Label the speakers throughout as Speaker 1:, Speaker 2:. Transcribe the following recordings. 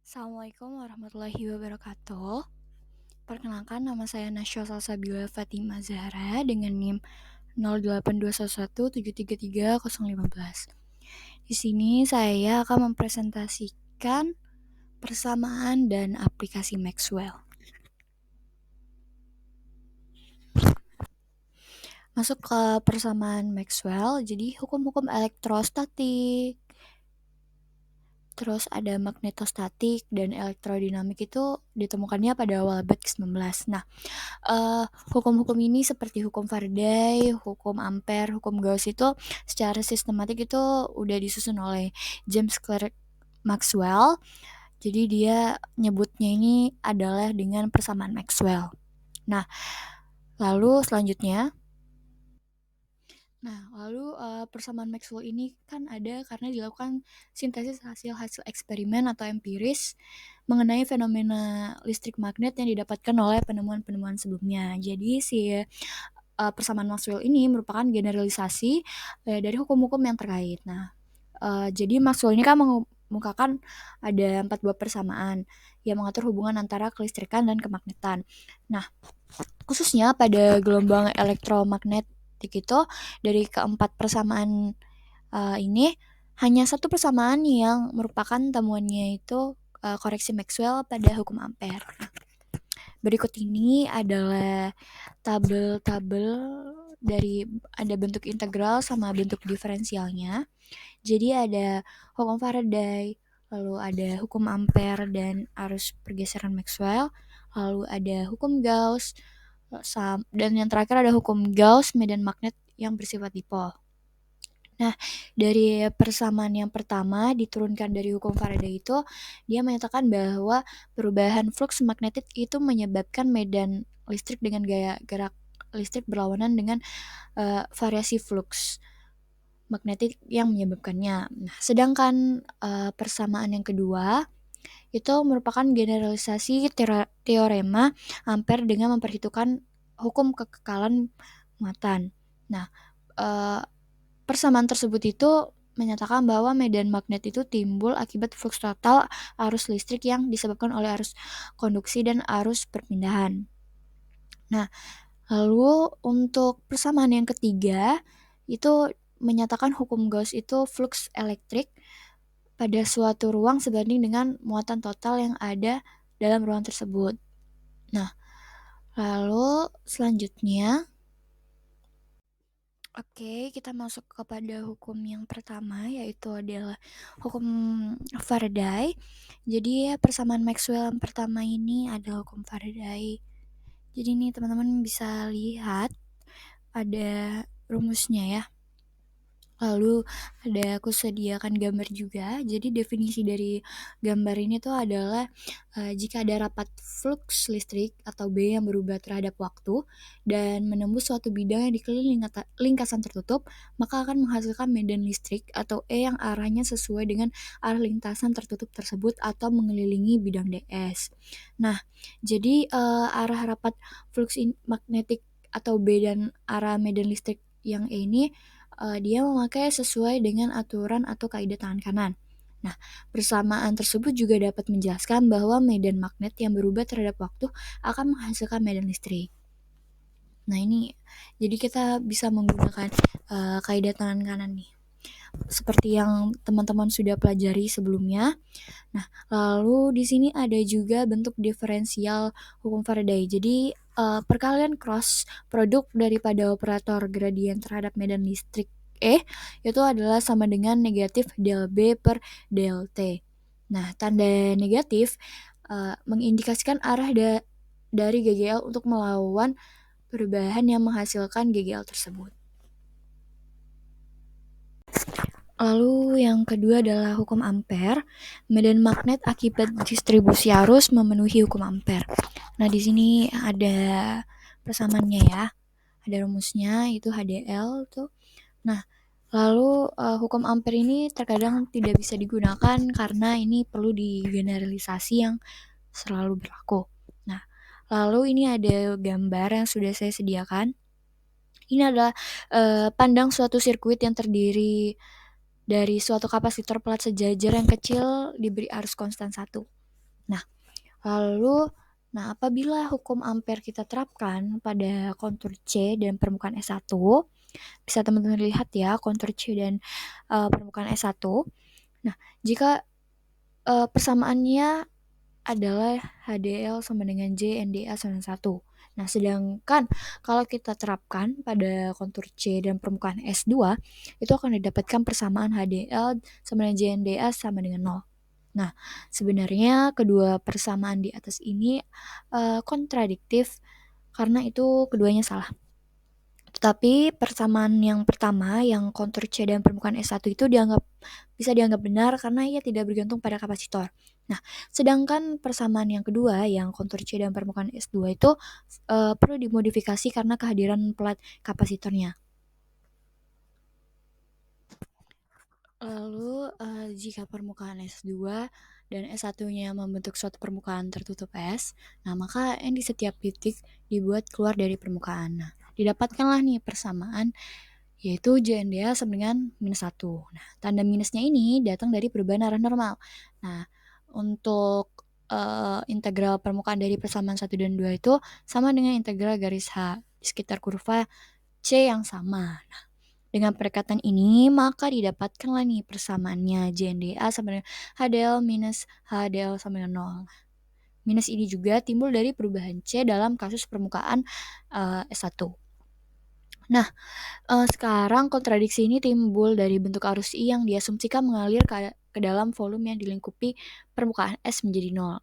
Speaker 1: Assalamualaikum warahmatullahi wabarakatuh. Perkenalkan, nama saya Nasya Salsabila Fatima Zahra dengan NIM 082117330515. Di sini saya akan mempresentasikan persamaan dan aplikasi Maxwell. Masuk ke persamaan Maxwell, jadi hukum-hukum elektrostatik, terus ada magnetostatik dan elektrodinamik itu ditemukannya pada awal abad ke-19. Nah, hukum-hukum ini seperti hukum Faraday, hukum Ampere, hukum Gauss itu secara sistematik itu udah disusun oleh James Clerk Maxwell. Jadi dia nyebutnya ini adalah dengan persamaan Maxwell. Nah, lalu selanjutnya persamaan Maxwell ini kan ada karena dilakukan sintesis hasil-hasil eksperimen atau empiris mengenai fenomena listrik magnet yang didapatkan oleh penemuan-penemuan sebelumnya. Jadi persamaan Maxwell ini merupakan generalisasi dari hukum-hukum yang terkait. Nah, jadi Maxwell ini kan mengemukakan ada 4 buah persamaan yang mengatur hubungan antara kelistrikan dan kemagnetan. Nah, khususnya pada gelombang elektromagnetik itu dari keempat persamaan ini hanya satu persamaan yang merupakan temuannya itu koreksi Maxwell pada hukum Ampere. Berikut ini adalah tabel-tabel dari ada bentuk integral sama bentuk diferensialnya. Jadi ada hukum Faraday, lalu ada hukum Ampere dan arus pergeseran Maxwell, lalu ada hukum Gauss, dan yang terakhir ada hukum Gauss medan magnet yang bersifat dipol. Nah, dari persamaan yang pertama diturunkan dari hukum Faraday itu, dia menyatakan bahwa perubahan flux magnetik itu menyebabkan medan listrik dengan gaya gerak listrik berlawanan dengan variasi flux magnetik yang menyebabkannya. Nah, sedangkan persamaan yang kedua itu merupakan generalisasi teorema Ampere dengan memperhitungkan hukum kekekalan muatan. Nah, persamaan tersebut itu menyatakan bahwa medan magnet itu timbul akibat flux total arus listrik yang disebabkan oleh arus konduksi dan arus perpindahan. Nah, lalu untuk persamaan yang ketiga itu menyatakan hukum Gauss itu flux elektrik pada suatu ruang sebanding dengan muatan total yang ada dalam ruang tersebut. Nah, lalu selanjutnya kita masuk kepada hukum yang pertama, yaitu adalah hukum Faraday. Jadi persamaan Maxwell yang pertama ini adalah hukum Faraday. Jadi ini teman-teman bisa lihat ada rumusnya ya. Lalu aku sediakan gambar juga. Jadi definisi dari gambar ini tuh adalah jika ada rapat flux listrik atau B yang berubah terhadap waktu dan menembus suatu bidang yang dikelilingi lingkasan tertutup, maka akan menghasilkan medan listrik atau E yang arahnya sesuai dengan arah lintasan tertutup tersebut atau mengelilingi bidang DS. Nah, jadi arah rapat flux magnetik atau B dan arah medan listrik yang E ini dia memakai sesuai dengan aturan atau kaidah tangan kanan. Nah, persamaan tersebut juga dapat menjelaskan bahwa medan magnet yang berubah terhadap waktu akan menghasilkan medan listrik. Nah, ini jadi kita bisa menggunakan kaidah tangan kanan nih. Seperti yang teman-teman sudah pelajari sebelumnya. Nah, lalu di sini ada juga bentuk diferensial hukum Faraday. Jadi perkalian cross produk daripada operator gradien terhadap medan listrik E itu adalah sama dengan negatif del B per del T. Nah, tanda negatif mengindikasikan arah dari GGL untuk melawan perubahan yang menghasilkan GGL tersebut. Lalu yang kedua adalah hukum Ampere. Medan magnet akibat distribusi arus memenuhi hukum Ampere. Nah, di sini ada persamaannya ya. Ada rumusnya itu HDL tuh. Nah, lalu hukum Ampere ini terkadang tidak bisa digunakan karena ini perlu digeneralisasi yang selalu berlaku. Nah, lalu ini ada gambar yang sudah saya sediakan. Ini adalah pandang suatu sirkuit yang terdiri dari suatu kapasitor plat sejajar yang kecil diberi arus konstan 1. Nah, lalu apabila hukum ampere kita terapkan pada kontur C dan permukaan S1, bisa teman-teman lihat ya kontur C dan permukaan S1. Nah, jika persamaannya adalah HDL sama dengan J, NDA sama dengan 1. Nah, sedangkan kalau kita terapkan pada kontur C dan permukaan S2, itu akan didapatkan persamaan HDL sama dengan J, NDA sama dengan 0. Nah, sebenarnya kedua persamaan di atas ini kontradiktif karena itu keduanya salah. Tetapi persamaan yang pertama, yang kontur C dan permukaan S1 itu bisa dianggap benar karena ia tidak bergantung pada kapasitor. Nah, sedangkan persamaan yang kedua, yang kontur C dan permukaan S2 itu perlu dimodifikasi karena kehadiran plat kapasitornya. Lalu, jika permukaan S2 dan S1-nya membentuk suatu permukaan tertutup S, maka N di setiap titik dibuat keluar dari permukaan. Nah, didapatkanlah nih persamaan, yaitu JNDA sama dengan minus 1. Nah, tanda minusnya ini datang dari perubahan arah normal. Nah, untuk integral permukaan dari persamaan 1 dan 2 itu sama dengan integral garis H di sekitar kurva C yang sama. Nah, dengan perkataan ini, maka didapatkanlah nih persamaannya JNDA sama dengan HDL minus HDL sama dengan 0. Minus ini juga timbul dari perubahan C dalam kasus permukaan S1. Nah, sekarang kontradiksi ini timbul dari bentuk arus I yang diasumsikan mengalir ke dalam volume yang dilingkupi permukaan S menjadi 0.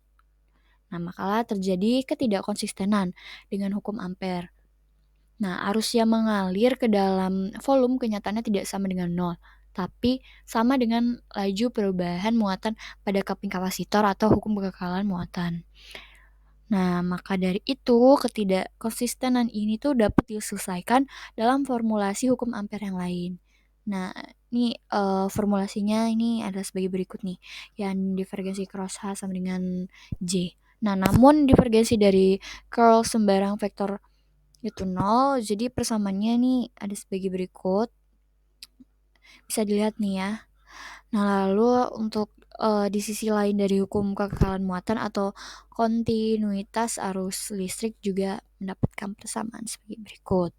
Speaker 1: Nah, maka terjadi ketidakkonsistenan dengan hukum Ampere. Nah, arus yang mengalir ke dalam volume kenyataannya tidak sama dengan 0, tapi sama dengan laju perubahan muatan pada cupping kapasitor atau hukum kekekalan muatan. Nah, maka dari itu ketidakkonsistenan ini tuh dapat diselesaikan dalam formulasi hukum Ampere yang lain. Nah, ini formulasinya ini adalah sebagai berikut nih, yang divergensi cross H sama dengan J. Nah, namun divergensi dari curl sembarang vektor itu 0, jadi persamaannya nih ada sebagai berikut. Bisa dilihat nih ya. Nah, lalu untuk di sisi lain dari hukum kekekalan muatan atau kontinuitas arus listrik juga mendapatkan persamaan sebagai berikut.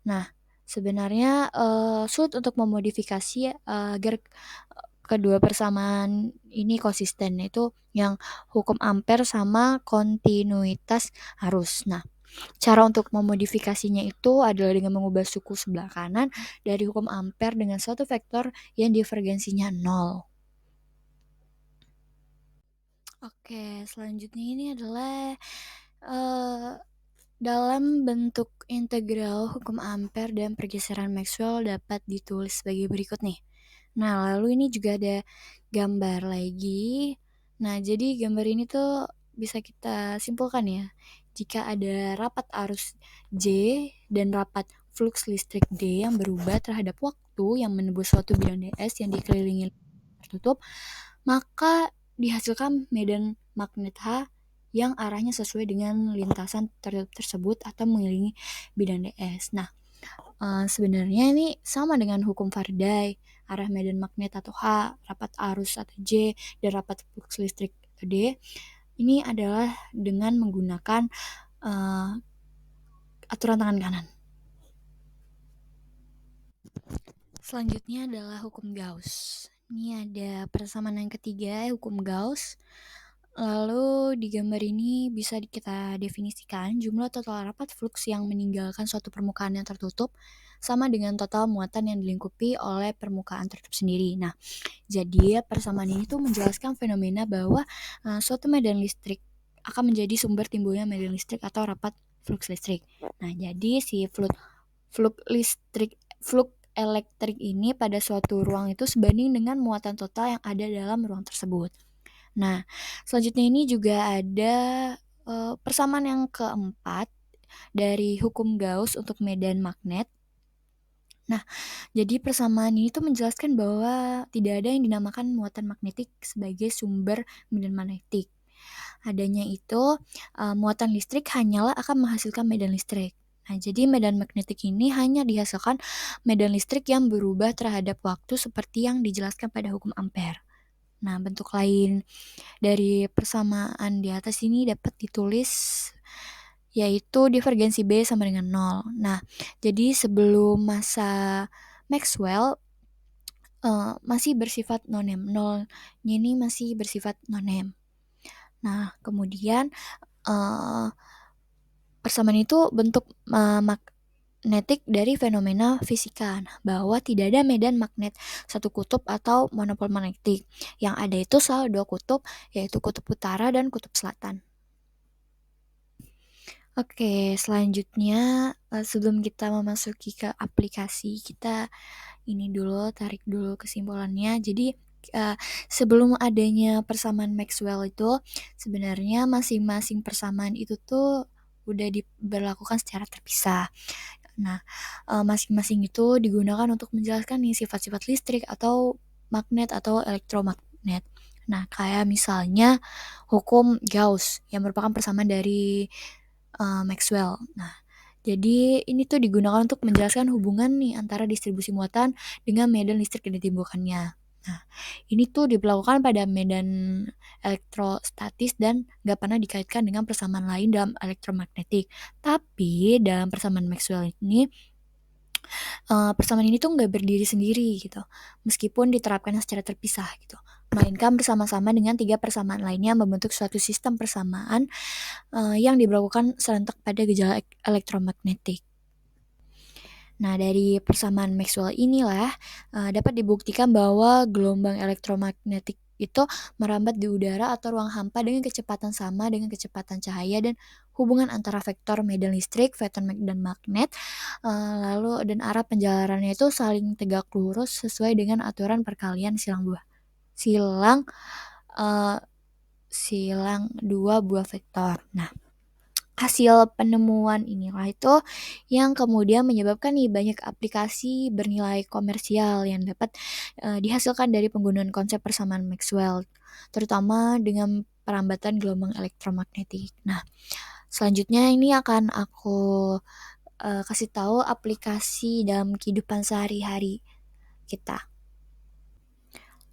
Speaker 1: Nah, sebenarnya sulit untuk memodifikasi agar kedua persamaan ini konsisten, yaitu yang hukum Ampere sama kontinuitas arus. Nah, cara untuk memodifikasinya itu adalah dengan mengubah suku sebelah kanan dari hukum Ampere dengan suatu vektor yang divergensinya 0. Oke, selanjutnya ini adalah dalam bentuk integral hukum Ampere dan pergeseran Maxwell dapat ditulis sebagai berikut nih. Nah, lalu ini juga ada gambar lagi. Nah, jadi gambar ini tuh bisa kita simpulkan ya. Jika ada rapat arus J dan rapat flux listrik D yang berubah terhadap waktu yang menembus suatu bidang ds yang dikelilingi tertutup, maka dihasilkan medan magnet H yang arahnya sesuai dengan lintasan tertutup tersebut atau mengelilingi bidang ds. Nah, sebenarnya ini sama dengan hukum Faraday. Arah medan magnet atau H, rapat arus atau J, dan rapat flux listrik atau D. Ini adalah dengan menggunakan aturan tangan kanan. Selanjutnya adalah hukum Gauss. Ini ada persamaan yang ketiga, hukum Gauss. Lalu di gambar ini bisa kita definisikan jumlah total rapat flux yang meninggalkan suatu permukaan yang tertutup sama dengan total muatan yang dilingkupi oleh permukaan tertutup sendiri. Nah, jadi persamaan ini tuh menjelaskan fenomena bahwa suatu medan listrik akan menjadi sumber timbulnya medan listrik atau rapat flux listrik. Nah, jadi si flux elektrik ini pada suatu ruang itu sebanding dengan muatan total yang ada dalam ruang tersebut. Nah, selanjutnya ini juga ada persamaan yang keempat dari hukum Gauss untuk medan magnet. Nah, jadi persamaan ini tuh menjelaskan bahwa tidak ada yang dinamakan muatan magnetik sebagai sumber medan magnetik. Adanya itu muatan listrik hanyalah akan menghasilkan medan listrik. Nah, jadi medan magnetik ini hanya dihasilkan medan listrik yang berubah terhadap waktu seperti yang dijelaskan pada hukum Ampere. Nah, bentuk lain dari persamaan di atas ini dapat ditulis yaitu divergensi B sama dengan 0. Nah, jadi sebelum masa Maxwell masih bersifat nonem. Nolnya ini masih bersifat nonem. Nah, kemudian persamaan itu bentuk magnetik dari fenomena fisika. Nah, bahwa tidak ada medan magnet satu kutub atau monopol magnetik. Yang ada itu selalu dua kutub, yaitu kutub utara dan kutub selatan. Oke, selanjutnya sebelum kita memasuki ke aplikasi, kita ini dulu tarik dulu kesimpulannya. Jadi sebelum adanya persamaan Maxwell itu sebenarnya masing-masing persamaan itu tuh udah diberlakukan secara terpisah. Nah, masing-masing itu digunakan untuk menjelaskan nih sifat-sifat listrik atau magnet atau elektromagnet. Nah, kayak misalnya hukum Gauss yang merupakan persamaan dari Maxwell. Nah, jadi ini tuh digunakan untuk menjelaskan hubungan nih antara distribusi muatan dengan medan listrik yang ditimbulkannya. Nah, ini tuh diberlakukan pada medan elektrostatis dan gak pernah dikaitkan dengan persamaan lain dalam elektromagnetik. Tapi dalam persamaan Maxwell ini, persamaan ini tuh gak berdiri sendiri gitu, meskipun diterapkan secara terpisah gitu, melainkan bersama-sama dengan tiga persamaan lainnya membentuk suatu sistem persamaan yang diberlakukan serentak pada gejala elektromagnetik. Nah, dari persamaan Maxwell inilah dapat dibuktikan bahwa gelombang elektromagnetik itu merambat di udara atau ruang hampa dengan kecepatan sama dengan kecepatan cahaya, dan hubungan antara vektor medan listrik, vektor medan magnet, lalu dan arah penjalarannya itu saling tegak lurus sesuai dengan aturan perkalian silang dua buah vektor. Nah, hasil penemuan inilah itu yang kemudian menyebabkan nih banyak aplikasi bernilai komersial yang dapat dihasilkan dari penggunaan konsep persamaan Maxwell, terutama dengan perambatan gelombang elektromagnetik. Nah, selanjutnya ini akan aku kasih tahu aplikasi dalam kehidupan sehari-hari kita.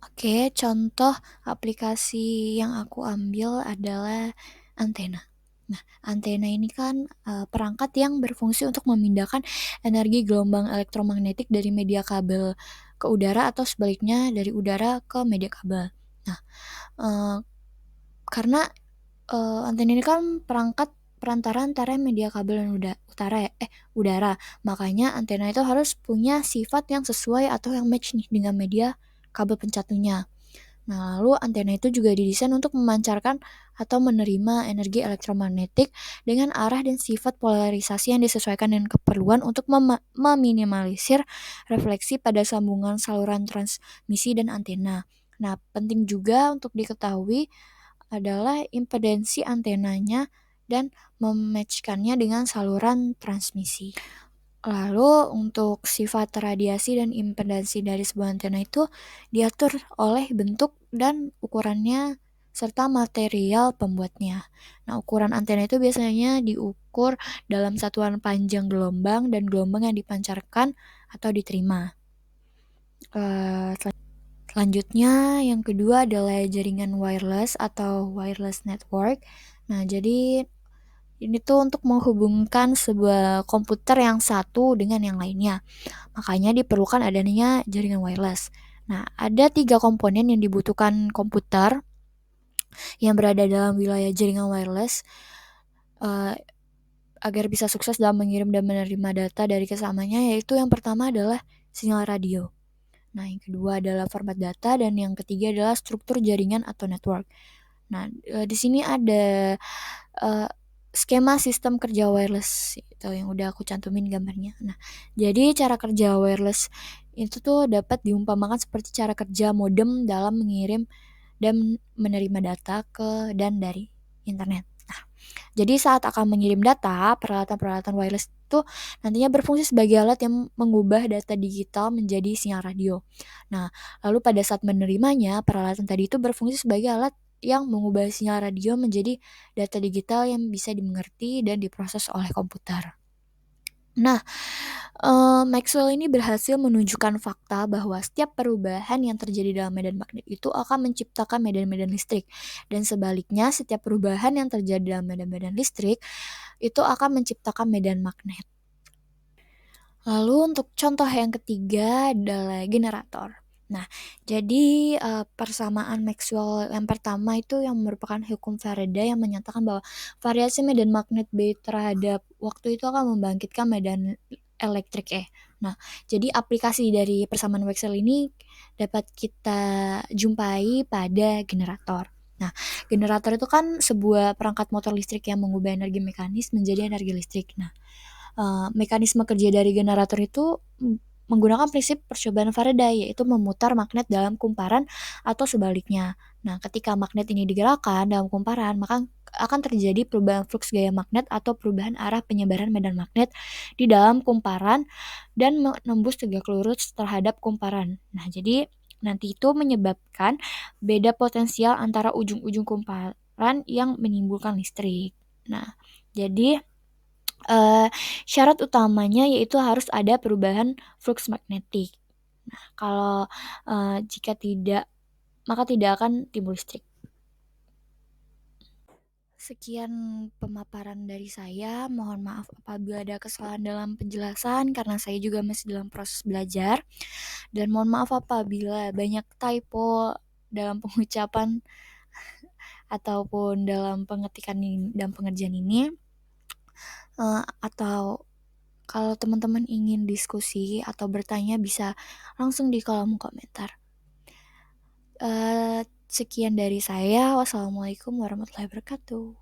Speaker 1: Oke, contoh aplikasi yang aku ambil adalah antena. Nah, antena ini kan perangkat yang berfungsi untuk memindahkan energi gelombang elektromagnetik dari media kabel ke udara atau sebaliknya dari udara ke media kabel. Nah, karena antena ini kan perangkat perantara antara media kabel dan udara. Makanya antena itu harus punya sifat yang sesuai atau yang match nih dengan media kabel pencatunya. Nah, lalu antena itu juga didesain untuk memancarkan atau menerima energi elektromagnetik dengan arah dan sifat polarisasi yang disesuaikan dengan keperluan untuk meminimalisir refleksi pada sambungan saluran transmisi dan antena. Nah, penting juga untuk diketahui adalah impedansi antenanya dan mematchkannya dengan saluran transmisi. Lalu untuk sifat radiasi dan impedansi dari sebuah antena itu diatur oleh bentuk dan ukurannya serta material pembuatnya. Nah, ukuran antena itu biasanya diukur dalam satuan panjang gelombang dan gelombang yang dipancarkan atau diterima. Selanjutnya yang kedua adalah jaringan wireless atau wireless network. Nah, jadi ini tuh untuk menghubungkan sebuah komputer yang satu dengan yang lainnya. Makanya diperlukan adanya jaringan wireless. Nah, ada 3 komponen yang dibutuhkan komputer yang berada dalam wilayah jaringan wireless agar bisa sukses dalam mengirim dan menerima data dari kesamanya, yaitu yang pertama adalah sinyal radio. Nah, yang kedua adalah format data, dan yang ketiga adalah struktur jaringan atau network. Nah, di sini ada skema sistem kerja wireless itu yang udah aku cantumin gambarnya. Nah, jadi cara kerja wireless itu tuh dapat diumpamakan seperti cara kerja modem dalam mengirim dan menerima data ke dan dari internet. Nah, jadi saat akan mengirim data, peralatan-peralatan wireless itu nantinya berfungsi sebagai alat yang mengubah data digital menjadi sinyal radio. Nah, lalu pada saat menerimanya, peralatan tadi itu berfungsi sebagai alat yang mengubah sinyal radio menjadi data digital yang bisa dimengerti dan diproses oleh komputer. Nah, Maxwell ini berhasil menunjukkan fakta bahwa setiap perubahan yang terjadi dalam medan magnet itu akan menciptakan medan-medan listrik, dan sebaliknya setiap perubahan yang terjadi dalam medan-medan listrik itu akan menciptakan medan magnet. Lalu untuk contoh yang ketiga adalah generator. Nah, jadi persamaan Maxwell yang pertama itu yang merupakan hukum Faraday yang menyatakan bahwa variasi medan magnet B terhadap waktu itu akan membangkitkan medan elektrik E. Nah, jadi aplikasi dari persamaan Maxwell ini dapat kita jumpai pada generator. Nah, generator itu kan sebuah perangkat motor listrik yang mengubah energi mekanis menjadi energi listrik. Nah, mekanisme kerja dari generator itu menggunakan prinsip percobaan Faraday, yaitu memutar magnet dalam kumparan atau sebaliknya. Nah, ketika magnet ini digerakkan dalam kumparan, maka akan terjadi perubahan flux gaya magnet atau perubahan arah penyebaran medan magnet di dalam kumparan dan menembus tegak lurus terhadap kumparan. Nah, jadi nanti itu menyebabkan beda potensial antara ujung-ujung kumparan yang menimbulkan listrik. Nah, jadi Eee, syarat utamanya yaitu harus ada perubahan flux magnetik. Nah, kalau, jika tidak, maka tidak akan timbul listrik. Sekian pemaparan dari saya, mohon maaf apabila ada kesalahan dalam penjelasan karena saya juga masih dalam proses belajar, dan mohon maaf apabila banyak typo dalam pengucapan ataupun dalam pengetikan dan pengerjaan ini, atau kalau teman-teman ingin diskusi atau bertanya bisa langsung di kolom komentar. Sekian dari saya. Wassalamualaikum warahmatullahi wabarakatuh.